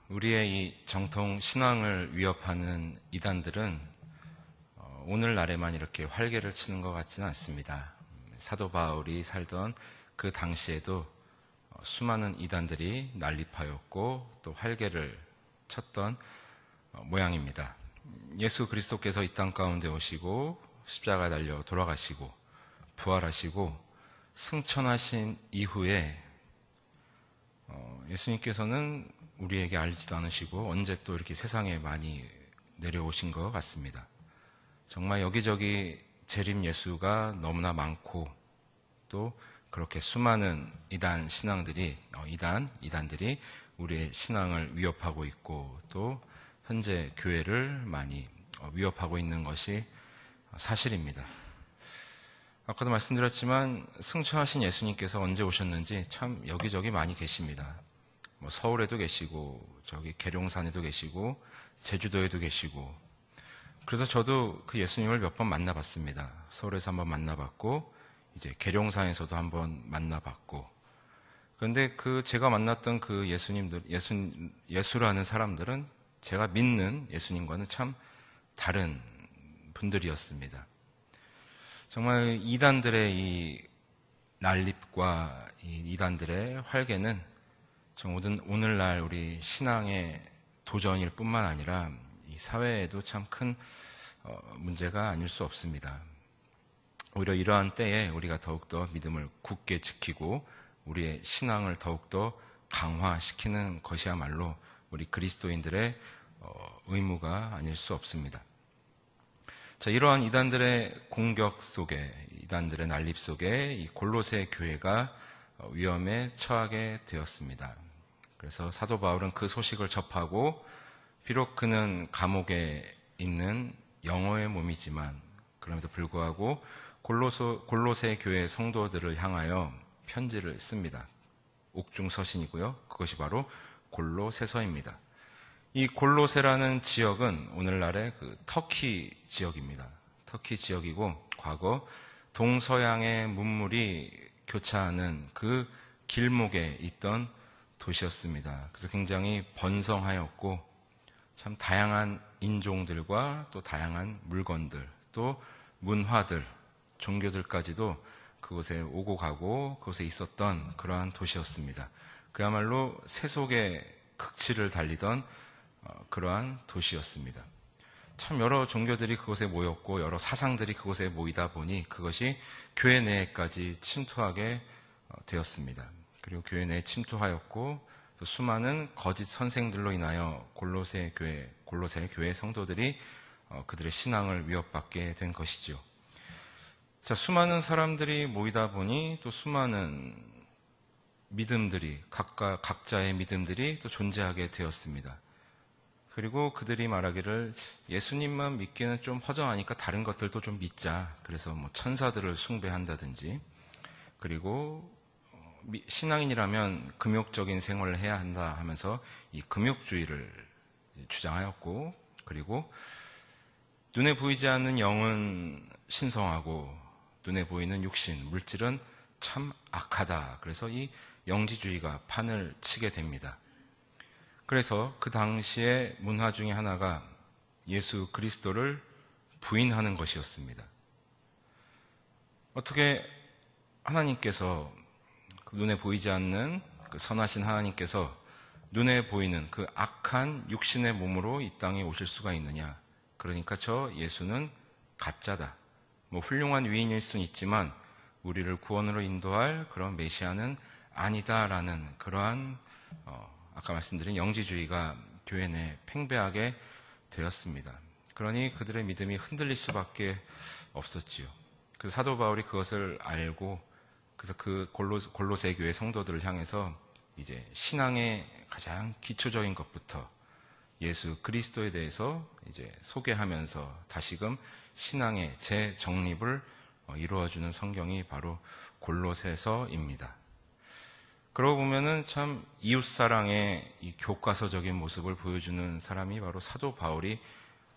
우리의 이 정통 신앙을 위협하는 이단들은 오늘날에만 이렇게 활개를 치는 것 같지는 않습니다. 사도 바울이 살던 그 당시에도 수많은 이단들이 난립하였고 또 활개를 쳤던 모양입니다. 예수 그리스도께서 이 땅 가운데 오시고 십자가에 달려 돌아가시고 부활하시고 승천하신 이후에 예수님께서는 우리에게 알지도 않으시고 언제 또 이렇게 세상에 많이 내려오신 것 같습니다. 정말 여기저기 재림 예수가 너무나 많고 또 그렇게 수많은 이단 신앙들이 이단들이 우리의 신앙을 위협하고 있고 또 현재 교회를 많이 위협하고 있는 것이 사실입니다. 아까도 말씀드렸지만 승천하신 예수님께서 언제 오셨는지 참 여기저기 많이 계십니다. 서울에도 계시고 저기 계룡산에도 계시고 제주도에도 계시고, 그래서 저도 그 예수님을 몇 번 만나봤습니다. 서울에서 한번 만나봤고 이제 계룡산에서도 한번 만나봤고, 그런데 제가 만났던 그 예수라는 사람들은 제가 믿는 예수님과는 참 다른 분들이었습니다. 정말 이단들의 이 난립과 이 이단들의 활개는 정말 오늘날 우리 신앙의 도전일 뿐만 아니라 이 사회에도 참 큰 문제가 아닐 수 없습니다. 오히려 이러한 때에 우리가 더욱더 믿음을 굳게 지키고 우리의 신앙을 더욱더 강화시키는 것이야말로 우리 그리스도인들의 의무가 아닐 수 없습니다. 자, 이러한 이단들의 공격 속에, 이단들의 난립 속에 이 골로새 교회가 위험에 처하게 되었습니다. 그래서 사도 바울은 그 소식을 접하고 비록 그는 감옥에 있는 영어의 몸이지만 그럼에도 불구하고 골로새 교회 성도들을 향하여 편지를 씁니다. 옥중서신이고요. 그것이 바로 골로새서입니다. 이 골로새라는 지역은 오늘날의 터키 지역입니다. 터키 지역이고 과거 동서양의 문물이 교차하는 그 길목에 있던 도시였습니다. 그래서 굉장히 번성하였고 참 다양한 인종들과 또 다양한 물건들, 또 문화들, 종교들까지도 그곳에 오고 가고 그곳에 있었던 그러한 도시였습니다. 그야말로 세속의 극치를 달리던 그러한 도시였습니다. 참 여러 종교들이 그곳에 모였고 여러 사상들이 그곳에 모이다 보니 그것이 교회 내에까지 침투하게 되었습니다. 그리고 교회 내에 침투하였고 또 수많은 거짓 선생들로 인하여 골로새 교회 성도들이 그들의 신앙을 위협받게 된 것이죠. 자, 수많은 사람들이 모이다 보니 또 수많은 믿음들이 각자의 믿음들이 또 존재하게 되었습니다. 그리고 그들이 말하기를 예수님만 믿기는 좀 허전하니까 다른 것들도 좀 믿자. 그래서 천사들을 숭배한다든지, 그리고 신앙인이라면 금욕적인 생활을 해야 한다 하면서 이 금욕주의를 주장하였고, 그리고 눈에 보이지 않는 영은 신성하고 눈에 보이는 육신, 물질은 참 악하다. 그래서 이 영지주의가 판을 치게 됩니다. 그래서 그 당시의 문화 중에 하나가 예수 그리스도를 부인하는 것이었습니다. 어떻게 하나님께서 눈에 보이지 않는 그 선하신 하나님께서 눈에 보이는 그 악한 육신의 몸으로 이 땅에 오실 수가 있느냐? 그러니까 저 예수는 가짜다. 훌륭한 위인일 수는 있지만 우리를 구원으로 인도할 그런 메시아는 아니다라는 그러한 아까 말씀드린 영지주의가 교회 내에 팽배하게 되었습니다. 그러니 그들의 믿음이 흔들릴 수밖에 없었지요. 그래서 사도 바울이 그것을 알고 그래서 그 골로새 교회 성도들을 향해서 이제 신앙의 가장 기초적인 것부터 예수 그리스도에 대해서 이제 소개하면서 다시금 신앙의 재정립을 이루어주는 성경이 바로 골로새서입니다. 그러고 보면은 참 이웃사랑의 이 교과서적인 모습을 보여주는 사람이 바로 사도 바울이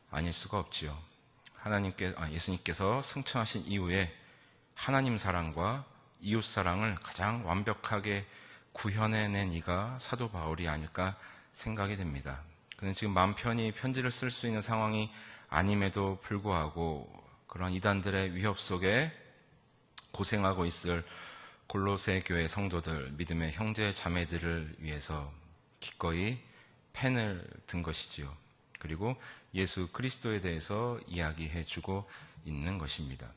아닐 수가 없지요. 예수님께서 승천하신 이후에 하나님 사랑과 이웃사랑을 가장 완벽하게 구현해낸 이가 사도 바울이 아닐까 생각이 됩니다. 그는 지금 마음 편히 편지를 쓸 수 있는 상황이 아님에도 불구하고 그런 이단들의 위협 속에 고생하고 있을 골로새 교회 성도들, 믿음의 형제 자매들을 위해서 기꺼이 펜을 든 것이지요. 그리고 예수 그리스도에 대해서 이야기해주고 있는 것입니다.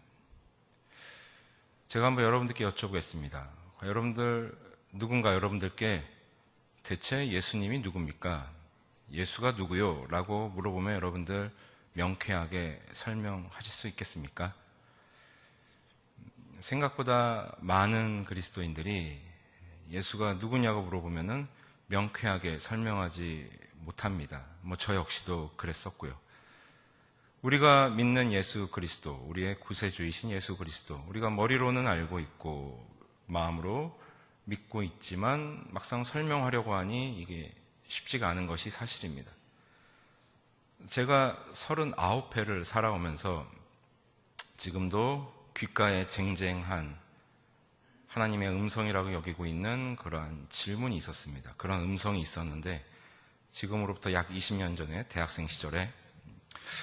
제가 한번 여러분들께 여쭤보겠습니다. 누군가 여러분들께 대체 예수님이 누굽니까? 예수가 누구요? 라고 물어보면 여러분들 명쾌하게 설명하실 수 있겠습니까? 생각보다 많은 그리스도인들이 예수가 누구냐고 물어보면은 명쾌하게 설명하지 못합니다. 저 역시도 그랬었고요. 우리가 믿는 예수 그리스도, 우리의 구세주이신 예수 그리스도, 우리가 머리로는 알고 있고 마음으로 믿고 있지만 막상 설명하려고 하니 이게 쉽지가 않은 것이 사실입니다. 제가 39회를 살아오면서 지금도 귓가에 쟁쟁한 하나님의 음성이라고 여기고 있는 그러한 질문이 있었습니다. 그런 음성이 있었는데 지금으로부터 약 20년 전에 대학생 시절에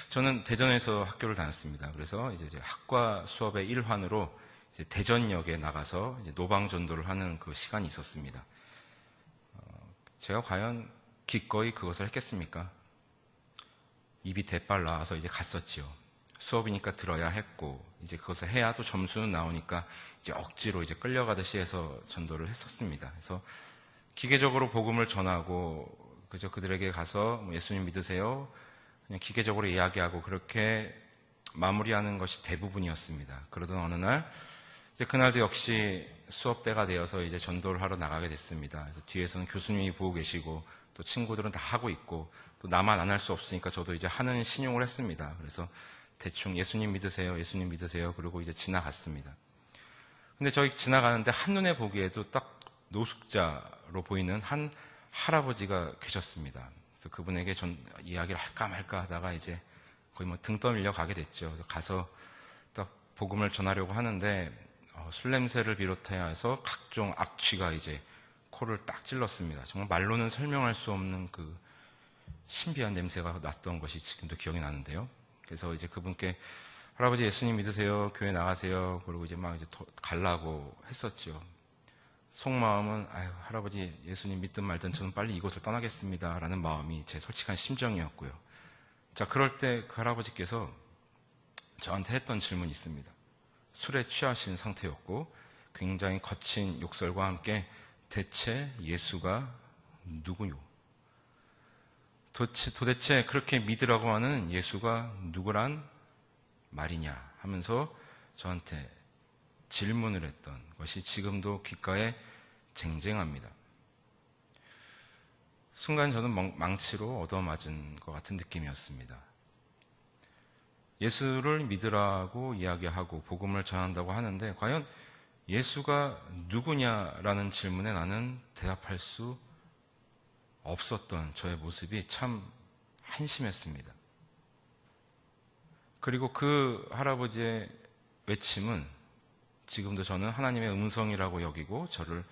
저는 대전에서 학교를 다녔습니다. 그래서 이제 학과 수업의 일환으로 이제 대전역에 나가서 이제 노방전도를 하는 그 시간이 있었습니다. 제가 과연 기꺼이 그것을 했겠습니까? 입이 대빨 나와서 이제 갔었지요. 수업이니까 들어야 했고, 이제 그것을 해야 또 점수는 나오니까 이제 억지로 이제 끌려가듯이 해서 전도를 했었습니다. 그래서 기계적으로 복음을 전하고, 그저 그들에게 가서 예수님 믿으세요? 그냥 기계적으로 이야기하고 그렇게 마무리하는 것이 대부분이었습니다. 그러던 어느 날, 이제 그날도 역시 수업 때가 되어서 이제 전도를 하러 나가게 됐습니다. 그래서 뒤에서는 교수님이 보고 계시고, 또 친구들은 다 하고 있고, 또 나만 안 할 수 없으니까 저도 이제 하는 신용을 했습니다. 그래서 대충 예수님 믿으세요, 예수님 믿으세요. 그러고 이제 지나갔습니다. 근데 저기 지나가는데 한눈에 보기에도 딱 노숙자로 보이는 한 할아버지가 계셨습니다. 그래서 그분에게 전 이야기를 할까 말까 하다가 이제 거의 등 떠밀려 가게 됐죠. 그래서 가서 딱 복음을 전하려고 하는데 술 냄새를 비롯해서 각종 악취가 이제 코를 딱 찔렀습니다. 정말 말로는 설명할 수 없는 그 신비한 냄새가 났던 것이 지금도 기억이 나는데요. 그래서 이제 그분께 할아버지 예수님 믿으세요, 교회 나가세요. 그리고 이제 막 이제 가려고 했었죠. 속마음은 할아버지 예수님 믿든 말든 저는 빨리 이곳을 떠나겠습니다 라는 마음이 제 솔직한 심정이었고요. 자, 그럴 때 그 할아버지께서 저한테 했던 질문이 있습니다. 술에 취하신 상태였고 굉장히 거친 욕설과 함께 대체 예수가 누구요? 도대체 그렇게 믿으라고 하는 예수가 누구란 말이냐 하면서 저한테 질문을 했던 것이 지금도 귓가에 쟁쟁합니다. 순간 저는 망치로 얻어맞은 것 같은 느낌이었습니다. 예수를 믿으라고 이야기하고 복음을 전한다고 하는데 과연 예수가 누구냐라는 질문에 나는 대답할 수 없었던 저의 모습이 참 한심했습니다. 그리고 그 할아버지의 외침은 지금도 저는 하나님의 음성이라고 여기고 저를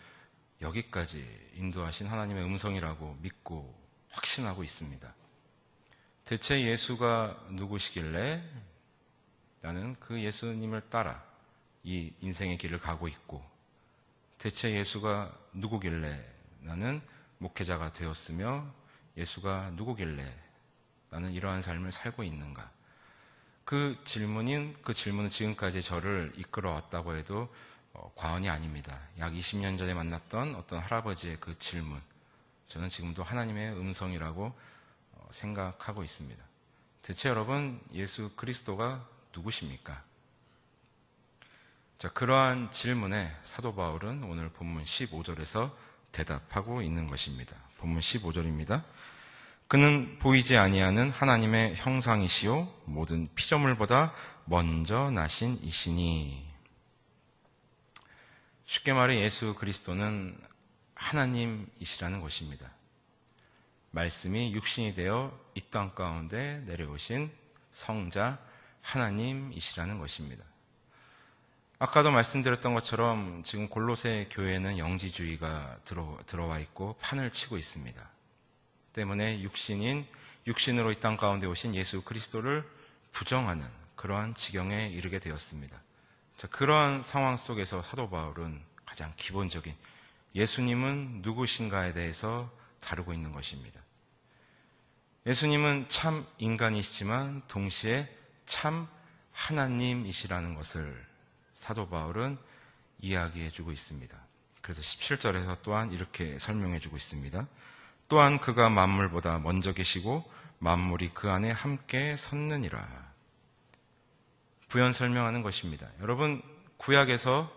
여기까지 인도하신 하나님의 음성이라고 믿고 확신하고 있습니다. 대체 예수가 누구시길래 나는 그 예수님을 따라 이 인생의 길을 가고 있고 대체 예수가 누구길래 나는 목회자가 되었으며 예수가 누구길래 나는 이러한 삶을 살고 있는가? 그 질문은 지금까지 저를 이끌어왔다고 해도 과언이 아닙니다. 약 20년 전에 만났던 어떤 할아버지의 그 질문, 저는 지금도 하나님의 음성이라고 생각하고 있습니다. 대체 여러분, 예수 그리스도가 누구십니까? 자, 그러한 질문에 사도 바울은 오늘 본문 15절에서 대답하고 있는 것입니다. 본문 15절입니다. 그는 보이지 아니하는 하나님의 형상이시요 모든 피조물보다 먼저 나신 이시니. 쉽게 말해 예수 그리스도는 하나님이시라는 것입니다. 말씀이 육신이 되어 이 땅 가운데 내려오신 성자 하나님이시라는 것입니다. 아까도 말씀드렸던 것처럼 지금 골로새 교회는 영지주의가 들어와 있고 판을 치고 있습니다. 때문에 육신으로 이 땅 가운데 오신 예수 그리스도를 부정하는 그러한 지경에 이르게 되었습니다. 자, 그러한 상황 속에서 사도 바울은 가장 기본적인 예수님은 누구신가에 대해서 다루고 있는 것입니다. 예수님은 참 인간이시지만 동시에 참 하나님이시라는 것을 사도 바울은 이야기해주고 있습니다. 그래서 17절에서 또한 이렇게 설명해주고 있습니다. 또한 그가 만물보다 먼저 계시고 만물이 그 안에 함께 섰느니라. 부연 설명하는 것입니다. 여러분, 구약에서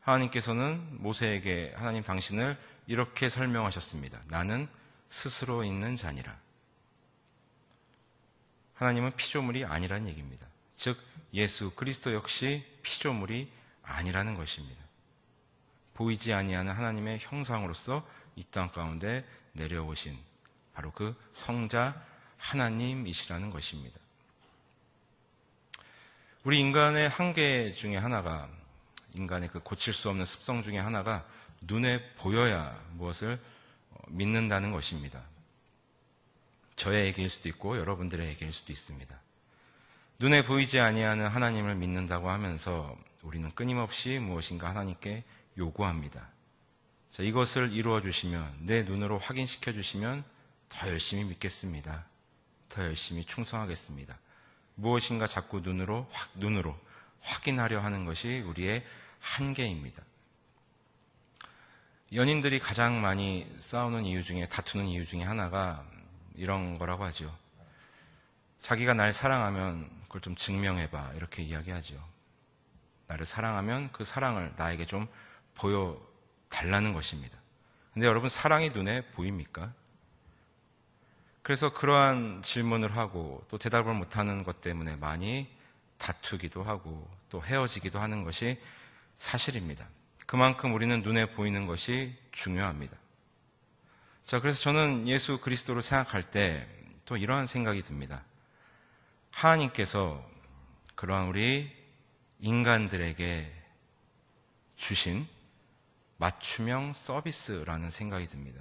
하나님께서는 모세에게 하나님 당신을 이렇게 설명하셨습니다. 나는 스스로 있는 자니라. 하나님은 피조물이 아니라는 얘기입니다. 즉 예수 그리스도 역시 피조물이 아니라는 것입니다. 보이지 아니하는 하나님의 형상으로서 이 땅 가운데 내려오신 바로 그 성자 하나님이시라는 것입니다. 우리 인간의 한계 중에 하나가, 인간의 그 고칠 수 없는 습성 중에 하나가 눈에 보여야 무엇을 믿는다는 것입니다. 저의 얘기일 수도 있고 여러분들의 얘기일 수도 있습니다. 눈에 보이지 아니하는 하나님을 믿는다고 하면서 우리는 끊임없이 무엇인가 하나님께 요구합니다. 자, 이것을 이루어 주시면, 내 눈으로 확인시켜 주시면 더 열심히 믿겠습니다. 더 열심히 충성하겠습니다. 무엇인가 자꾸 눈으로 확인하려 하는 것이 우리의 한계입니다. 연인들이 가장 많이 싸우는 이유 중에, 다투는 이유 중에 하나가 이런 거라고 하죠. 자기가 날 사랑하면 그걸 좀 증명해봐, 이렇게 이야기하죠. 나를 사랑하면 그 사랑을 나에게 좀 보여달라는 것입니다. 근데 여러분, 사랑이 눈에 보입니까? 그래서 그러한 질문을 하고 또 대답을 못하는 것 때문에 많이 다투기도 하고 또 헤어지기도 하는 것이 사실입니다. 그만큼 우리는 눈에 보이는 것이 중요합니다. 자, 그래서 저는 예수 그리스도를 생각할 때 또 이러한 생각이 듭니다. 하나님께서 그러한 우리 인간들에게 주신 맞춤형 서비스라는 생각이 듭니다.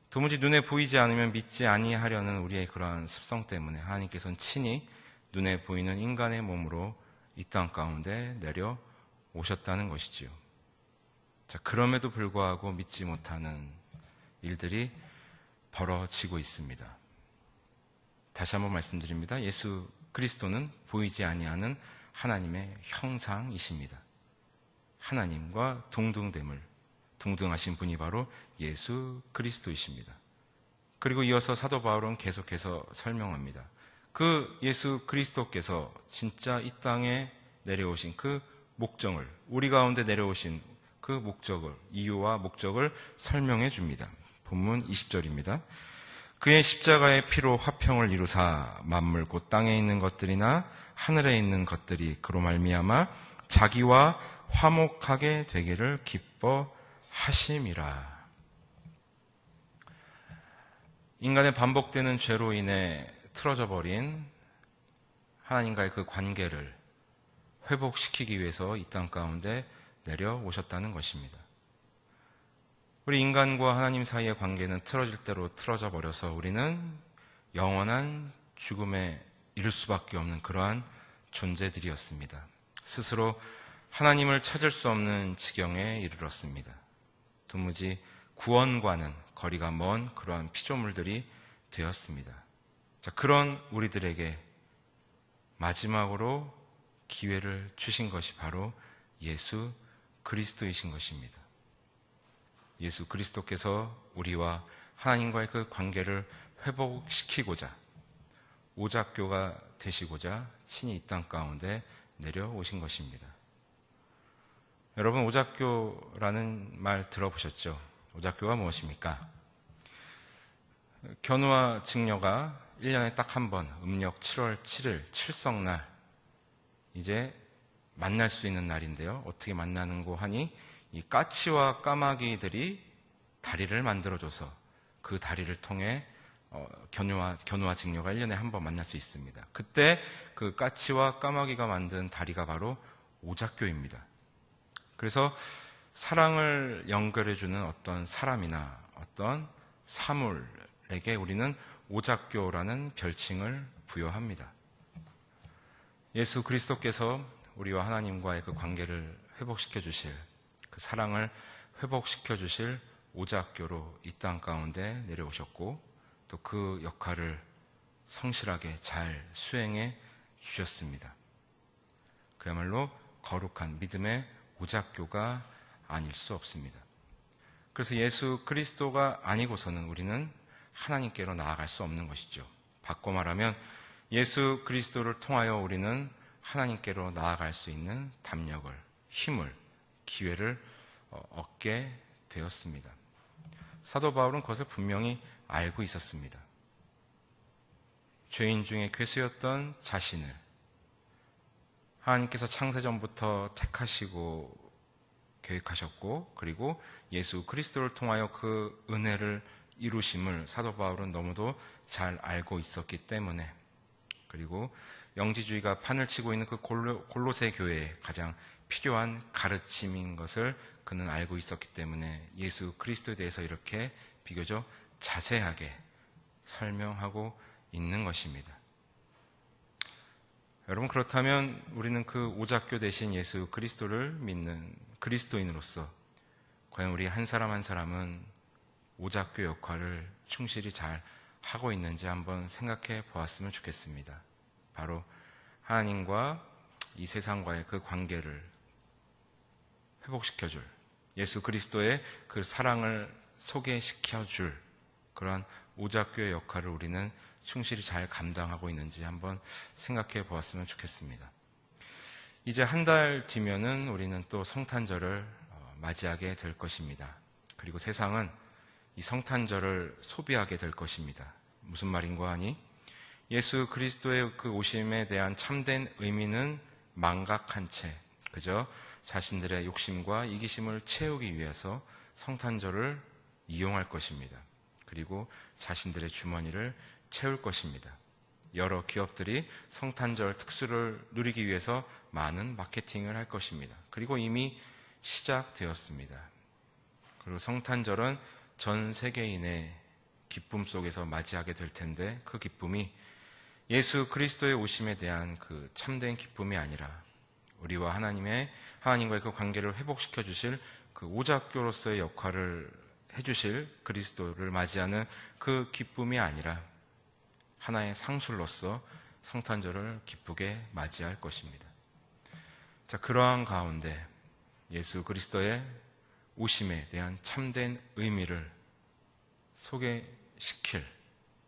도무지 눈에 보이지 않으면 믿지 아니하려는 우리의 그러한 습성 때문에 하나님께서는 친히 눈에 보이는 인간의 몸으로 이 땅 가운데 내려오셨다는 것이지요. 자, 그럼에도 불구하고 믿지 못하는 일들이 벌어지고 있습니다. 다시 한번 말씀드립니다. 예수 그리스도는 보이지 아니하는 하나님의 형상이십니다. 하나님과 동등하신 분이 바로 예수 그리스도이십니다. 그리고 이어서 사도 바울은 계속해서 설명합니다. 그 예수 그리스도께서 진짜 이 땅에 내려오신 그 목적을, 우리 가운데 내려오신 그 목적을, 이유와 목적을 설명해 줍니다. 본문 20절입니다. 그의 십자가의 피로 화평을 이루사 만물 곧 땅에 있는 것들이나 하늘에 있는 것들이 그로 말미암아 자기와 화목하게 되기를 기뻐하심이라. 인간의 반복되는 죄로 인해 틀어져 버린 하나님과의 그 관계를 회복시키기 위해서 이 땅 가운데 내려오셨다는 것입니다. 우리 인간과 하나님 사이의 관계는 틀어질 대로 틀어져 버려서 우리는 영원한 죽음에 이를 수밖에 없는 그러한 존재들이었습니다. 스스로 하나님을 찾을 수 없는 지경에 이르렀습니다. 도무지 구원과는 거리가 먼 그러한 피조물들이 되었습니다. 자, 그런 우리들에게 마지막으로 기회를 주신 것이 바로 예수 그리스도이신 것입니다. 예수 그리스도께서 우리와 하나님과의 그 관계를 회복시키고자 오작교가 되시고자 친히 이 땅 가운데 내려오신 것입니다. 여러분, 오작교라는 말 들어보셨죠? 오작교가 무엇입니까? 견우와 직녀가 1년에 딱 한 번 음력 7월 7일 칠성날 이제 만날 수 있는 날인데요. 어떻게 만나는고 하니 이 까치와 까마귀들이 다리를 만들어줘서 그 다리를 통해 견우와 직녀가 1년에 한 번 만날 수 있습니다. 그때 그 까치와 까마귀가 만든 다리가 바로 오작교입니다. 그래서 사랑을 연결해주는 어떤 사람이나 어떤 사물을 사람들에게 우리는 오작교라는 별칭을 부여합니다. 예수 그리스도께서 우리와 하나님과의 그 관계를 회복시켜 주실, 그 사랑을 회복시켜 주실 오작교로 이 땅 가운데 내려오셨고, 또 그 역할을 성실하게 잘 수행해 주셨습니다. 그야말로 거룩한 믿음의 오작교가 아닐 수 없습니다. 그래서 예수 그리스도가 아니고서는 우리는 하나님께로 나아갈 수 없는 것이죠. 바꿔 말하면 예수 그리스도를 통하여 우리는 하나님께로 나아갈 수 있는 담력을, 힘을, 기회를 얻게 되었습니다. 사도 바울은 그것을 분명히 알고 있었습니다. 죄인 중에 괴수였던 자신을 하나님께서 창세전부터 택하시고 계획하셨고, 그리고 예수 그리스도를 통하여 그 은혜를 이루심을 사도 바울은 너무도 잘 알고 있었기 때문에, 그리고 영지주의가 판을 치고 있는 그 골로새 교회에 가장 필요한 가르침인 것을 그는 알고 있었기 때문에 예수 그리스도에 대해서 이렇게 비교적 자세하게 설명하고 있는 것입니다. 여러분, 그렇다면 우리는 그 오작교 대신 예수 그리스도를 믿는 그리스도인으로서 과연 우리 한 사람 한 사람은 오작교 역할을 충실히 잘 하고 있는지 한번 생각해 보았으면 좋겠습니다. 바로 하나님과 이 세상과의 그 관계를 회복시켜줄, 예수 그리스도의 그 사랑을 소개시켜줄 그러한 오작교의 역할을 우리는 충실히 잘 감당하고 있는지 한번 생각해 보았으면 좋겠습니다. 이제 한 달 뒤면은 우리는 또 성탄절을 맞이하게 될 것입니다. 그리고 세상은 이 성탄절을 소비하게 될 것입니다. 무슨 말인가 하니, 예수 그리스도의 그 오심에 대한 참된 의미는 망각한 채 그저 자신들의 욕심과 이기심을 채우기 위해서 성탄절을 이용할 것입니다. 그리고 자신들의 주머니를 채울 것입니다. 여러 기업들이 성탄절 특수를 누리기 위해서 많은 마케팅을 할 것입니다. 그리고 이미 시작되었습니다. 그리고 성탄절은 전 세계인의 기쁨 속에서 맞이하게 될 텐데, 그 기쁨이 예수 그리스도의 오심에 대한 그 참된 기쁨이 아니라 우리와 하나님과의 그 관계를 회복시켜 주실 그 오작교로서의 역할을 해주실 그리스도를 맞이하는 그 기쁨이 아니라 하나의 상술로서 성탄절을 기쁘게 맞이할 것입니다. 자, 그러한 가운데 예수 그리스도의 오심에 대한 참된 의미를 소개시킬,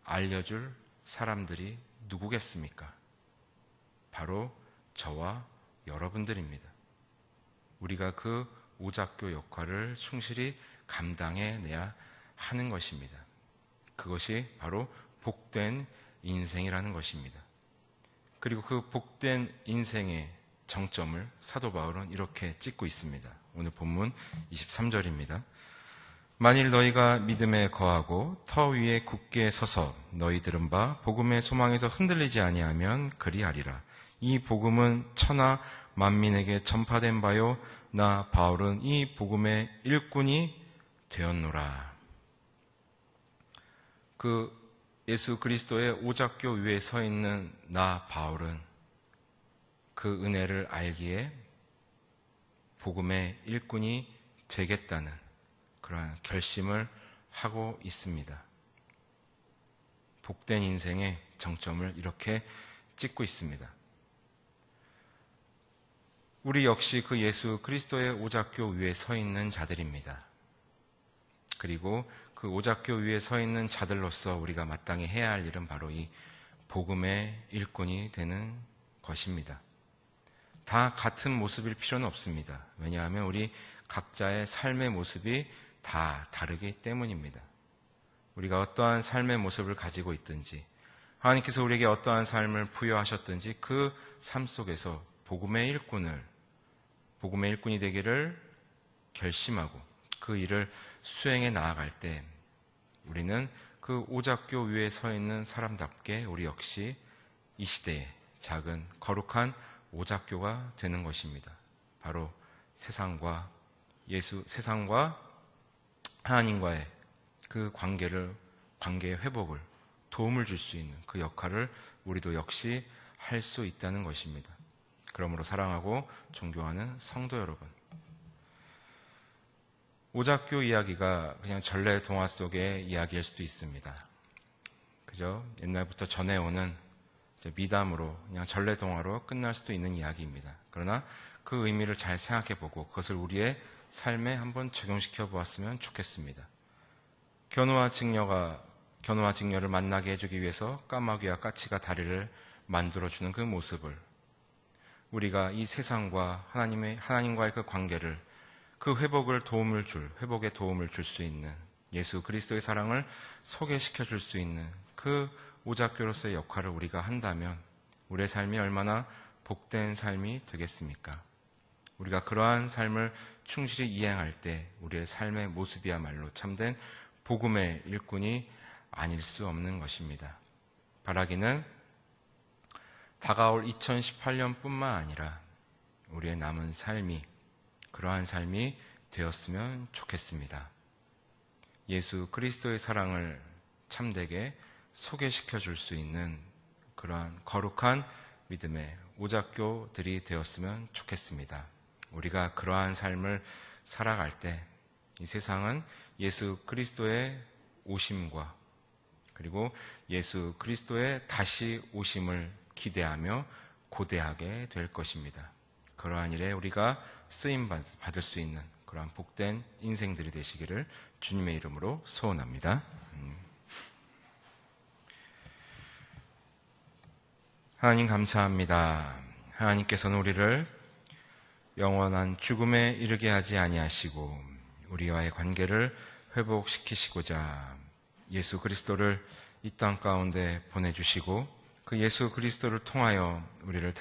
알려줄 사람들이 누구겠습니까? 바로 저와 여러분들입니다. 우리가 그 오작교 역할을 충실히 감당해내야 하는 것입니다. 그것이 바로 복된 인생이라는 것입니다. 그리고 그 복된 인생의 정점을 사도 바울은 이렇게 찍고 있습니다. 오늘 본문 23절입니다. 만일 너희가 믿음에 거하고 터 위에 굳게 서서 너희 들은 바 복음의 소망에서 흔들리지 아니하면 그리하리라. 이 복음은 천하 만민에게 전파된 바요 나 바울은 이 복음의 일꾼이 되었노라. 그 예수 그리스도의 오작교 위에 서 있는 나 바울은 그 은혜를 알기에 복음의 일꾼이 되겠다는 그러한 결심을 하고 있습니다. 복된 인생의 정점을 이렇게 찍고 있습니다. 우리 역시 그 예수 그리스도의 오작교 위에 서 있는 자들입니다. 그리고 그 오작교 위에 서 있는 자들로서 우리가 마땅히 해야 할 일은 바로 이 복음의 일꾼이 되는 것입니다. 다 같은 모습일 필요는 없습니다. 왜냐하면 우리 각자의 삶의 모습이 다 다르기 때문입니다. 우리가 어떠한 삶의 모습을 가지고 있든지, 하나님께서 우리에게 어떠한 삶을 부여하셨든지 그 삶 속에서 복음의 일꾼이 되기를 결심하고 그 일을 수행해 나아갈 때 우리는 그 오작교 위에 서 있는 사람답게 우리 역시 이 시대의 작은 거룩한 오작교가 되는 것입니다. 바로 세상과 하나님과의 그 관계를 관계의 회복을 도움을 줄 수 있는 그 역할을 우리도 역시 할 수 있다는 것입니다. 그러므로 사랑하고 존경하는 성도 여러분, 오작교 이야기가 그냥 전래 동화 속의 이야기일 수도 있습니다. 그저 옛날부터 전해오는 미담으로 그냥 전래 동화로 끝날 수도 있는 이야기입니다. 그러나 그 의미를 잘 생각해보고 그것을 우리의 삶에 한번 적용시켜 보았으면 좋겠습니다. 견우와 직녀를 만나게 해주기 위해서 까마귀와 까치가 다리를 만들어주는 그 모습을, 우리가 이 세상과 하나님과의 그 관계를, 그 회복의 도움을 줄 수 있는 예수 그리스도의 사랑을 소개시켜 줄 수 있는 그 오작교로서의 역할을 우리가 한다면 우리의 삶이 얼마나 복된 삶이 되겠습니까? 우리가 그러한 삶을 충실히 이행할 때 우리의 삶의 모습이야말로 참된 복음의 일꾼이 아닐 수 없는 것입니다. 바라기는 다가올 2018년뿐만 아니라 우리의 남은 삶이 그러한 삶이 되었으면 좋겠습니다. 예수 그리스도의 사랑을 참되게 소개시켜 줄 수 있는 그러한 거룩한 믿음의 오작교들이 되었으면 좋겠습니다. 우리가 그러한 삶을 살아갈 때 이 세상은 예수 그리스도의 오심과 그리고 예수 그리스도의 다시 오심을 기대하며 고대하게 될 것입니다. 그러한 일에 우리가 쓰임 받을 수 있는 그러한 복된 인생들이 되시기를 주님의 이름으로 소원합니다. 하나님 감사합니다. 하나님께서는 우리를 영원한 죽음에 이르게 하지 아니하시고 우리와의 관계를 회복시키시고자 예수 그리스도를 이 땅 가운데 보내주시고 그 예수 그리스도를 통하여 우리를